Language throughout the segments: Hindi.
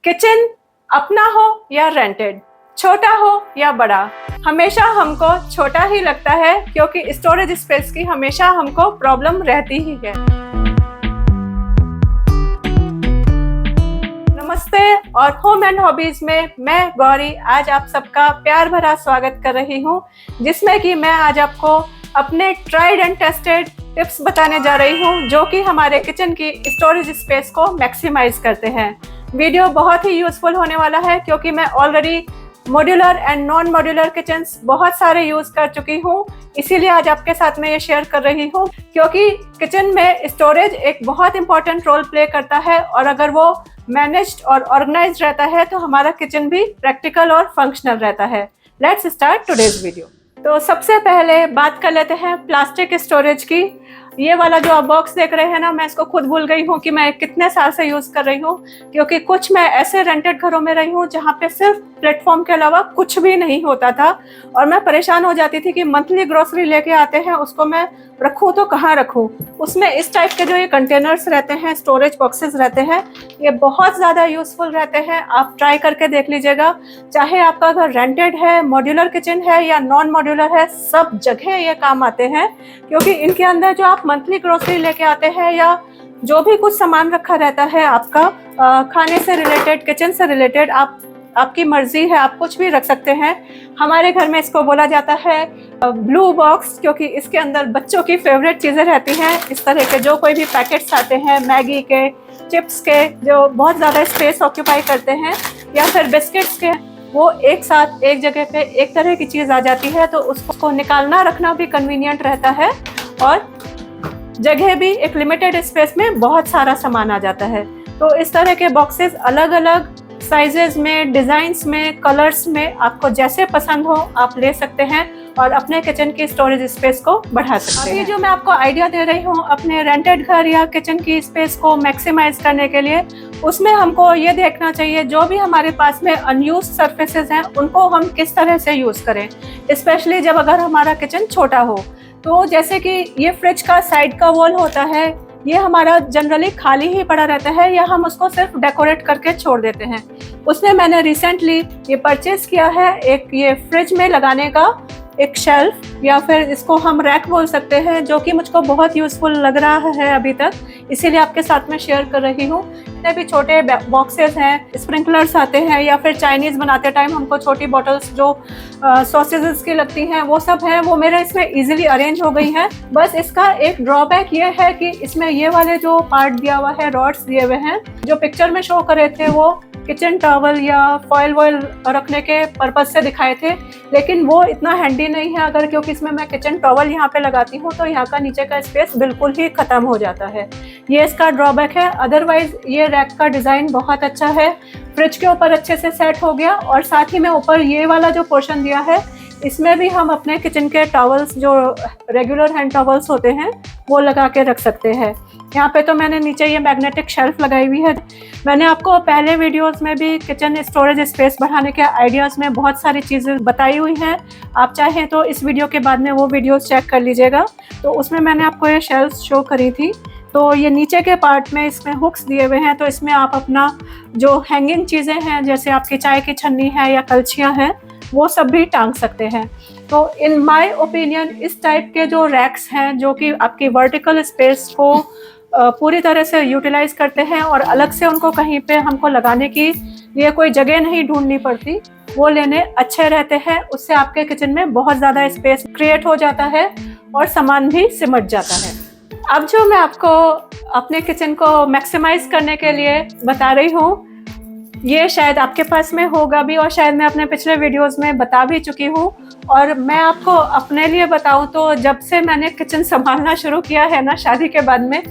किचन अपना हो या रेंटेड, छोटा हो या बड़ा, हमेशा हमको छोटा ही लगता है क्योंकि स्टोरेज स्पेस की हमेशा हमको प्रॉब्लम रहती ही है। नमस्ते और होम एंड हॉबीज में मैं गौरी आज आप सबका प्यार भरा स्वागत कर रही हूँ, जिसमें कि मैं आज आपको अपने ट्राइड एंड टेस्टेड टिप्स बताने जा रही हूँ जो कि हमारे किचन की स्टोरेज स्पेस को मैक्सिमाइज करते हैं। वीडियो बहुत ही यूजफुल होने वाला है क्योंकि मैं already modular and non modular kitchens बहुत सारे यूज कर चुकी हूँ, इसीलिए आज आपके साथ में ये शेयर कर रही हूँ क्योंकि किचन में स्टोरेज एक बहुत इंपॉर्टेंट रोल प्ले करता है और अगर वो मैनेज्ड और ऑर्गेनाइज्ड रहता है तो हमारा किचन भी प्रैक्टिकल और फंक्शनल रहता है। Let's start today's video. तो सबसे पहले बात कर लेते हैं प्लास्टिक स्टोरेज की। ये वाला जो आप बॉक्स देख रहे हैं ना, मैं इसको खुद भूल गई हूँ कि मैं कितने साल से यूज कर रही हूँ क्योंकि कुछ मैं ऐसे रेंटेड घरों में रही हूँ जहाँ पे सिर्फ प्लेटफॉर्म के अलावा कुछ भी नहीं होता था और मैं परेशान हो जाती थी कि मंथली ग्रोसरी लेके आते हैं, उसको मैं रखूँ तो कहाँ रखूँ। उसमें इस टाइप के जो ये कंटेनर्स रहते हैं, स्टोरेज बॉक्सेस रहते हैं, ये बहुत ज़्यादा यूजफुल रहते हैं। आप ट्राई करके देख लीजिएगा, चाहे आपका घर रेंटेड है, मॉड्यूलर किचन है या नॉन मॉड्यूलर है, सब जगह ये काम आते हैं क्योंकि इनके अंदर जो आप मंथली ग्रोसरी लेके आते हैं या जो भी कुछ सामान रखा रहता है आपका खाने से रिलेटेड, किचन से रिलेटेड, आपकी मर्जी है, आप कुछ भी रख सकते हैं। हमारे घर में इसको बोला जाता है ब्लू बॉक्स क्योंकि इसके अंदर बच्चों की फेवरेट चीज़ें रहती हैं। इस तरह के जो कोई भी पैकेट्स आते हैं मैगी के, चिप्स के, जो बहुत ज़्यादा स्पेस ऑक्यूपाई करते हैं, या फिर बिस्किट्स के, वो एक साथ एक जगह पे एक तरह की चीज़ आ जाती है तो उसको निकालना रखना भी कन्वीनियंट रहता है और जगह भी एक लिमिटेड स्पेस में बहुत सारा सामान आ जाता है। तो इस तरह के बॉक्सेस अलग अलग साइजेस में, डिजाइन्स में, कलर्स में आपको जैसे पसंद हो आप ले सकते हैं और अपने किचन की स्टोरेज स्पेस को बढ़ा सकते हैं। अभी जो मैं आपको आइडिया दे रही हूँ अपने रेंटेड घर या किचन की स्पेस को मैक्सिमाइज करने के लिए, उसमें हमको ये देखना चाहिए जो भी हमारे पास में अनयूज्ड सरफेसेस हैं उनको हम किस तरह से यूज करें, स्पेशली जब अगर हमारा किचन छोटा हो। तो जैसे कि ये फ्रिज का साइड का वॉल होता है, ये हमारा जनरली खाली ही पड़ा रहता है या हम उसको सिर्फ डेकोरेट करके छोड़ देते हैं। उसमें मैंने रिसेंटली ये परचेज किया है एक ये फ्रिज में लगाने का एक शेल्फ या फिर इसको हम रैक बोल सकते हैं, जो कि मुझको बहुत यूजफुल लग रहा है अभी तक, इसीलिए आपके साथ में शेयर कर रही हूँ। इतने भी छोटे बॉक्सेस हैं, स्प्रिंकलर्स आते हैं या फिर चाइनीज़ बनाते टाइम हमको छोटी बॉटल्स जो सॉसेजेस की लगती हैं वो सब हैं, वो मेरे इसमें इजीली अरेंज हो गई हैं। बस इसका एक ड्रॉबैक ये है कि इसमें ये वाले जो पार्ट दिया हुआ है, रॉड्स दिए हुए हैं, जो पिक्चर में शो करे थे वो किचन टॉवल या फॉयल वॉयल रखने के पर्पज से दिखाए थे, लेकिन वो इतना हैंडी नहीं है अगर, क्योंकि इसमें मैं किचन टॉवल यहाँ पे लगाती हूँ तो यहाँ का नीचे का स्पेस बिल्कुल ही खत्म हो जाता है। ये इसका ड्रॉबैक है। अदरवाइज ये रैक का डिज़ाइन बहुत अच्छा है, फ्रिज के ऊपर अच्छे से सेट हो गया और साथ ही में ऊपर ये वाला जो पोर्शन दिया है इसमें भी हम अपने किचन के टॉवल्स जो रेगुलर हैंड टॉवल्स होते हैं वो लगा के रख सकते हैं। यहाँ पे तो मैंने नीचे ये मैग्नेटिक शेल्फ लगाई हुई है। मैंने आपको पहले वीडियोस में भी किचन स्टोरेज स्पेस बढ़ाने के आइडियाज़ में बहुत सारी चीज़ें बताई हुई हैं, आप चाहें तो इस वीडियो के बाद में वो वीडियोस चेक कर लीजिएगा। तो उसमें मैंने आपको ये शेल्फ शो करी थी। तो ये नीचे के पार्ट में इसमें हुक्स दिए हुए हैं, तो इसमें आप अपना जो हैंगिंग चीज़ें हैं जैसे आपकी चाय की छन्नी है या कलछियाँ हैं वो सब भी टांग सकते हैं। तो इन माय ओपिनियन इस टाइप के जो रैक्स हैं जो कि आपकी वर्टिकल स्पेस को पूरी तरह से यूटिलाइज करते हैं और अलग से उनको कहीं पे हमको लगाने की लिए कोई जगह नहीं ढूंढनी पड़ती, वो लेने अच्छे रहते हैं। उससे आपके किचन में बहुत ज़्यादा स्पेस क्रिएट हो जाता है और सामान भी सिमट जाता है। अब जो मैं आपको अपने किचन को मैक्सिमाइज करने के लिए बता रही हूँ, ये शायद आपके पास में होगा भी और शायद मैं अपने पिछले वीडियोस में बता भी चुकी हूँ। और मैं आपको अपने लिए बताऊँ तो जब से मैंने किचन संभालना शुरू किया है ना शादी के बाद में,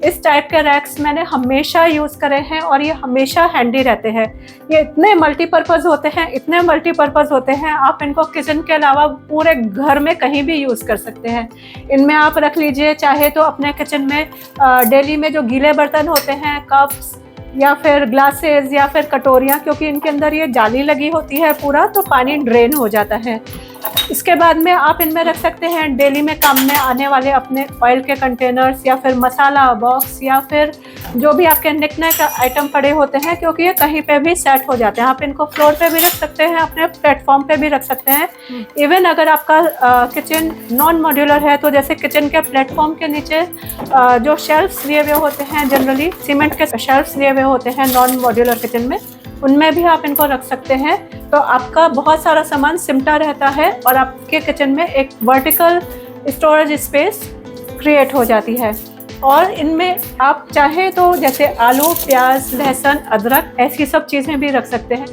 इस टाइप के रैक्स मैंने हमेशा यूज़ करे हैं और ये हमेशा हैंडी रहते हैं। ये इतने मल्टीपर्पज़ होते हैं, इतने मल्टीपर्पज़ होते हैं, आप इनको किचन के अलावा पूरे घर में कहीं भी यूज़ कर सकते हैं। इनमें आप रख लीजिए, चाहे तो अपने किचन में डेली में जो गीले बर्तन होते हैं, कप्स या फिर ग्लासेस या फिर कटोरियाँ, क्योंकि इनके अंदर ये जाली लगी होती है पूरा, तो पानी ड्रेन हो जाता है। इसके बाद में आप इनमें रख सकते हैं डेली में काम में आने वाले अपने ऑयल के कंटेनर्स, या फिर मसाला बॉक्स, या फिर जो भी आपके निकनैक आइटम पड़े होते हैं, क्योंकि ये कहीं पे भी सेट हो जाते हैं। आप इनको फ्लोर पे भी रख सकते हैं, अपने प्लेटफॉर्म पे भी रख सकते हैं। इवन अगर आपका किचन नॉन मॉड्यूलर है तो जैसे किचन के प्लेटफॉर्म के नीचे जो शेल्फ्स लिए हुए होते हैं, जनरली सीमेंट के शेल्फ्स लिए हुए होते हैं नॉन मॉड्यूलर किचन में, उनमें भी आप इनको रख सकते हैं। तो आपका बहुत सारा सामान सिमटा रहता है और आपके किचन में एक वर्टिकल स्टोरेज स्पेस क्रिएट हो जाती है। और इनमें आप चाहे तो जैसे आलू, प्याज, लहसुन, अदरक, ऐसी सब चीज़ें भी रख सकते हैं।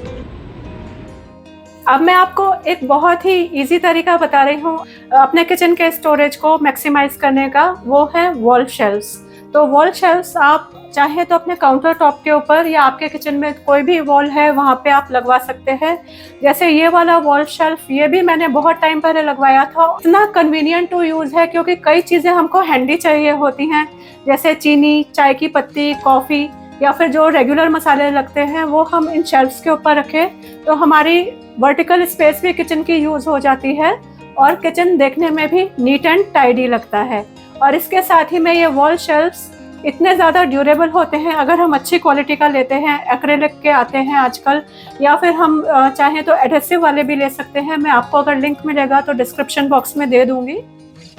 अब मैं आपको एक बहुत ही इजी तरीका बता रही हूँ अपने किचन के स्टोरेज को मैक्सिमाइज करने का, वो है वॉल शेल्फ्स। तो वॉल शेल्फ्स आप चाहे तो अपने काउंटर टॉप के ऊपर या आपके किचन में कोई भी वॉल है वहाँ पे आप लगवा सकते हैं। जैसे ये वाला वॉल शेल्फ, ये भी मैंने बहुत टाइम पहले लगवाया था। इतना कन्वीनियंट टू यूज़ है क्योंकि कई चीज़ें हमको हैंडी चाहिए होती हैं, जैसे चीनी, चाय की पत्ती, कॉफ़ी, या फिर जो रेगुलर मसाले लगते हैं वो हम इन शेल्फ्स के ऊपर रखें तो हमारी वर्टिकल स्पेस भी किचन की यूज़ हो जाती है और किचन देखने में भी नीट एंड टाइडी लगता है। और इसके साथ ही में ये वॉल शेल्फ्स इतने ज़्यादा ड्यूरेबल होते हैं, अगर हम अच्छी क्वालिटी का लेते हैं, एक्रेलिक के आते हैं आजकल, या फिर हम चाहें तो एडहेसिव वाले भी ले सकते हैं। मैं आपको अगर लिंक मिलेगा तो डिस्क्रिप्शन बॉक्स में दे दूंगी।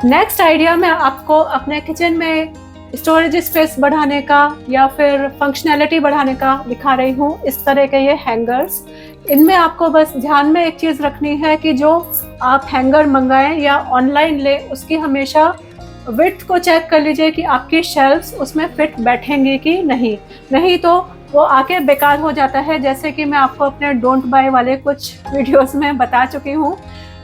नेक्स्ट आइडिया मैं आपको अपने किचन में स्टोरेज स्पेस बढ़ाने का या फिर फंक्शनैलिटी बढ़ाने का दिखा रही हूँ। इस तरह के ये हैंगर्स, इनमें आपको बस ध्यान में एक चीज़ रखनी है कि जो आप हैंगर मंगाएं या ऑनलाइन ले, उसकी हमेशा विड्थ को चेक कर लीजिए कि आपकी शेल्फ्स उसमें फिट बैठेंगे कि नहीं तो वो आके बेकार हो जाता है, जैसे कि मैं आपको अपने डोंट बाय वाले कुछ वीडियोस में बता चुकी हूँ।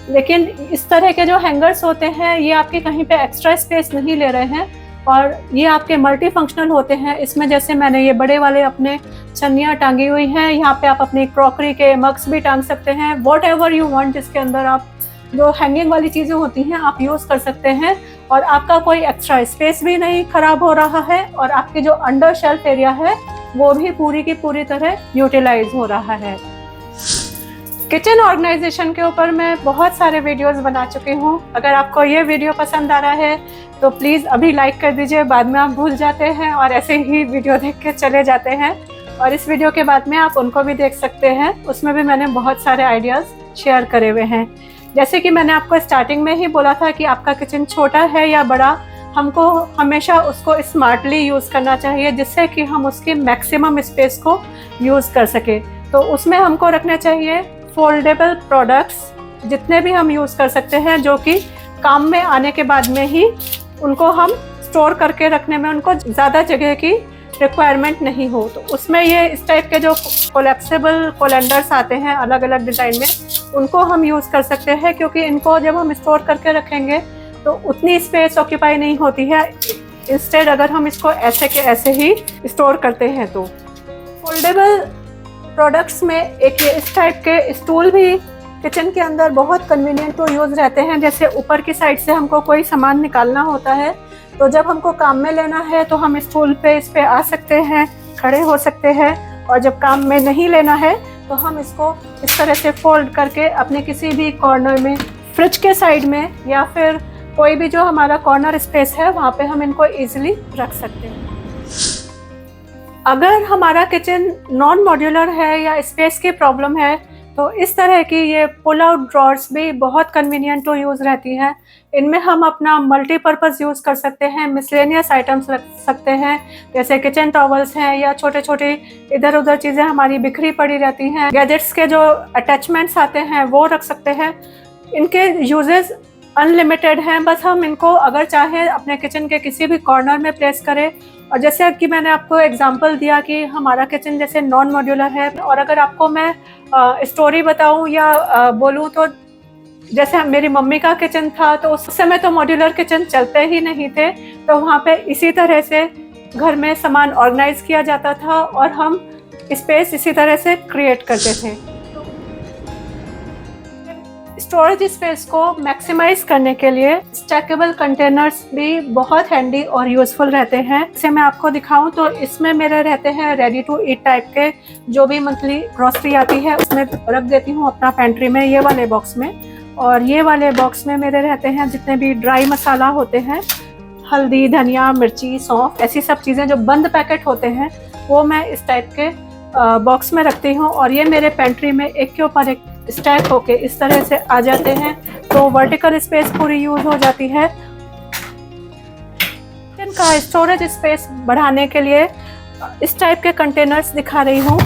लेकिन इस तरह के जो हैंगर्स होते हैं ये आपके कहीं पे एक्स्ट्रा स्पेस नहीं ले रहे हैं और ये आपके मल्टी फंक्शनल होते हैं। इसमें जैसे मैंने ये बड़े वाले अपने छन्नियाँ टांगी हुई हैं, यहाँ पे आप अपनी क्रॉकरी के मग्स भी टांग सकते हैं। वॉट एवर यू वांट, जिसके अंदर आप जो हैंगिंग वाली चीज़ें होती हैं आप यूज़ कर सकते हैं और आपका कोई एक्स्ट्रा स्पेस भी नहीं खराब हो रहा है और आपकी जो अंडर शेल्फ एरिया है वो भी पूरी की पूरी तरह यूटिलाइज हो रहा है। किचन ऑर्गेनाइजेशन के ऊपर मैं बहुत सारे वीडियोस बना चुकी हूँ। अगर आपको ये वीडियो पसंद आ रहा है तो प्लीज़ अभी लाइक कर दीजिए, बाद में आप भूल जाते हैं और ऐसे ही वीडियो देख के चले जाते हैं। और इस वीडियो के बाद में आप उनको भी देख सकते हैं, उसमें भी मैंने बहुत सारे आइडियाज़ शेयर करे हुए हैं। जैसे कि मैंने आपको स्टार्टिंग में ही बोला था कि आपका किचन छोटा है या बड़ा, हमको हमेशा उसको स्मार्टली यूज़ करना चाहिए जिससे कि हम उसकी मैक्सिमम स्पेस को यूज़ कर सके। तो उसमें हमको रखना चाहिए फोल्डेबल प्रोडक्ट्स, जितने भी हम यूज़ कर सकते हैं, जो कि काम में आने के बाद में ही उनको हम स्टोर करके रखने में उनको ज़्यादा जगह की रिक्वायरमेंट नहीं हो। तो उसमें ये इस टाइप के जो कोलैप्सिबल कोलेंडर्स आते हैं अलग अलग डिज़ाइन में, उनको हम यूज़ कर सकते हैं क्योंकि इनको जब हम स्टोर करके रखेंगे तो उतनी स्पेस ऑक्यूपाई नहीं होती है। इंस्टेड अगर हम इसको ऐसे के ऐसे ही स्टोर करते हैं तो फोल्डेबल प्रोडक्ट्स में एक ये इस टाइप के स्टूल भी किचन के अंदर बहुत कन्वीनियंट टू यूज़ रहते हैं। जैसे ऊपर की साइड से हमको कोई सामान निकालना होता है तो जब हमको काम में लेना है तो हम स्टूल पे इस पे आ सकते हैं, खड़े हो सकते हैं, और जब काम में नहीं लेना है तो हम इसको इस तरह से फोल्ड करके अपने किसी भी कॉर्नर में, फ्रिज के साइड में, या फिर कोई भी जो हमारा कॉर्नर स्पेस है वहाँ पे हम इनको इजीली रख सकते हैं। अगर हमारा किचन नॉन मॉड्यूलर है या स्पेस की प्रॉब्लम है तो इस तरह की ये पुल आउट ड्रॉर्स भी बहुत कन्वीनियंट टू यूज़ रहती हैं। इनमें हम अपना मल्टीपर्पज़ यूज़ कर सकते हैं, मिसलेनियस आइटम्स रख सकते हैं, जैसे किचन टॉवल्स हैं या छोटे छोटे इधर उधर चीज़ें हमारी बिखरी पड़ी रहती हैं, गैजेट्स के जो अटैचमेंट्स आते हैं वो रख सकते हैं। इनके यूजेस अनलिमिटेड हैं, बस हम इनको अगर चाहें अपने किचन के किसी भी कॉर्नर में प्लेस करें। और जैसे कि मैंने आपको एग्जांपल दिया कि हमारा किचन जैसे नॉन मॉड्यूलर है, और अगर आपको मैं स्टोरी बताऊं या बोलूं तो जैसे मेरी मम्मी का किचन था तो उस समय तो मॉड्यूलर किचन चलते ही नहीं थे, तो वहाँ पे इसी तरह से घर में सामान ऑर्गेनाइज किया जाता था और हम स्पेस इसी तरह से क्रिएट करते थे। स्टोरेज स्पेस को मैक्सिमाइज करने के लिए स्टैकेबल कंटेनर्स भी बहुत हैंडी और यूज़फुल रहते हैं। इसे मैं आपको दिखाऊं तो इसमें मेरे रहते हैं रेडी टू ईट टाइप के, जो भी मंथली ग्रोसरी आती है उसमें रख देती हूँ अपना पेंट्री में, ये वाले बॉक्स में। और ये वाले बॉक्स में मेरे रहते हैं जितने भी ड्राई मसाला होते हैं, हल्दी, धनिया, मिर्ची, सौंफ, ऐसी सब चीज़ें जो बंद पैकेट होते हैं वो मैं इस टाइप के बॉक्स में रखती हूँ। और ये मेरे पेंट्री में एक के ऊपर एक स्टैक होके इस तरह से आ जाते हैं, तो वर्टिकल स्पेस पूरी यूज हो जाती है। इनका स्टोरेज स्पेस बढ़ाने के लिए इस टाइप के कंटेनर्स दिखा रही हूँ।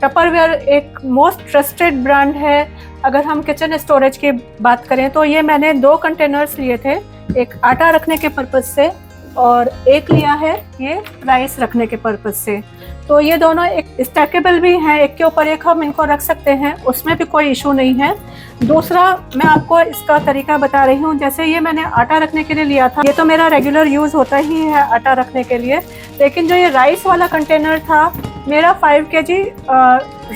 टपरवेयर एक मोस्ट ट्रस्टेड ब्रांड है। अगर हम किचन स्टोरेज की बात करें तो ये मैंने 2 कंटेनर्स लिए थे, एक आटा रखने के पर्पज़ से और एक लिया है ये राइस रखने के पर्पज़ से। तो ये दोनों एक स्टैकेबल भी हैं, एक के ऊपर एक हम इनको रख सकते हैं, उसमें भी कोई इशू नहीं है। दूसरा मैं आपको इसका तरीका बता रही हूँ। जैसे ये मैंने आटा रखने के लिए लिया था, ये तो मेरा रेगुलर यूज़ होता ही है आटा रखने के लिए, लेकिन जो ये राइस वाला कंटेनर था, मेरा 5 kg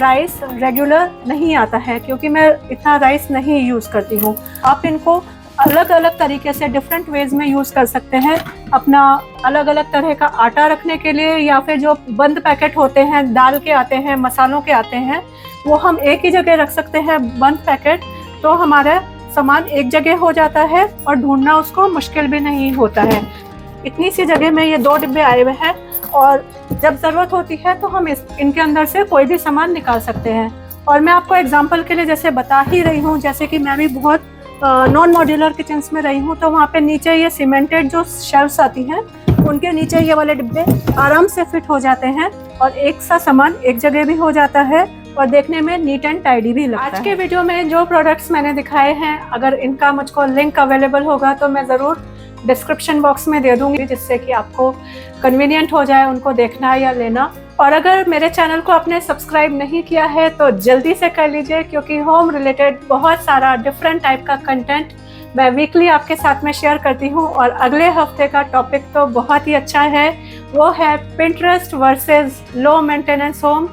राइस रेगुलर नहीं आता है क्योंकि मैं इतना राइस नहीं यूज़ करती हूँ। आप इनको अलग अलग तरीके से डिफरेंट वेज में यूज़ कर सकते हैं, अपना अलग अलग तरह का आटा रखने के लिए, या फिर जो बंद पैकेट होते हैं, दाल के आते हैं, मसालों के आते हैं, वो हम एक ही जगह रख सकते हैं बंद पैकेट, तो हमारा सामान एक जगह हो जाता है और ढूंढना उसको मुश्किल भी नहीं होता है। इतनी सी जगह में ये 2 डिब्बे आए हुए हैं और जब ज़रूरत होती है तो हम इनके अंदर से कोई भी सामान निकाल सकते हैं। और मैं आपको एग्जांपल के लिए जैसे बता ही रही हूँ, जैसे कि मैं भी बहुत नॉन मॉड्यूलर किचन्स में रही हूँ, तो वहाँ पे नीचे ये सीमेंटेड जो शेल्फ्स आती हैं, उनके नीचे ये वाले डिब्बे आराम से फिट हो जाते हैं और एक सा सामान एक जगह भी हो जाता है और देखने में नीट एंड टाइडी भी लगता है। आज के वीडियो में जो प्रोडक्ट्स मैंने दिखाए हैं, अगर इनका मुझको लिंक अवेलेबल होगा तो मैं ज़रूर डिस्क्रिप्शन बॉक्स में दे दूंगी, जिससे कि आपको कन्वीनियंट हो जाए उनको देखना या लेना। और अगर मेरे चैनल को आपने सब्सक्राइब नहीं किया है तो जल्दी से कर लीजिए, क्योंकि होम रिलेटेड बहुत सारा डिफरेंट टाइप का कंटेंट मैं वीकली आपके साथ में शेयर करती हूँ। और अगले हफ्ते का टॉपिक तो बहुत ही अच्छा है, वो है Pinterest versus low maintenance home.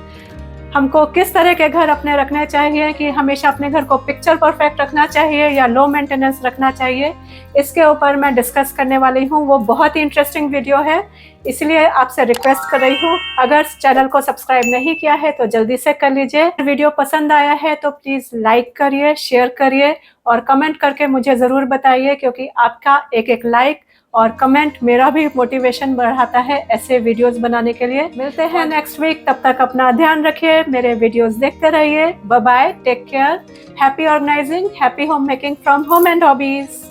हमको किस तरह के घर अपने रखने चाहिए, कि हमेशा अपने घर को पिक्चर परफेक्ट रखना चाहिए या लो मेंटेनेंस रखना चाहिए, इसके ऊपर मैं डिस्कस करने वाली हूँ। वो बहुत ही इंटरेस्टिंग वीडियो है, इसलिए आपसे रिक्वेस्ट कर रही हूँ, अगर चैनल को सब्सक्राइब नहीं किया है तो जल्दी से कर लीजिए। वीडियो पसंद आया है तो प्लीज़ लाइक करिए, शेयर करिए और कमेंट करके मुझे ज़रूर बताइए, क्योंकि आपका एक एक लाइक और कमेंट मेरा भी मोटिवेशन बढ़ाता है ऐसे वीडियोस बनाने के लिए। मिलते हैं नेक्स्ट वीक, तब तक अपना ध्यान रखिए, मेरे वीडियोस देखते रहिए। Bye bye, take care, happy organizing, happy home making from home and hobbies.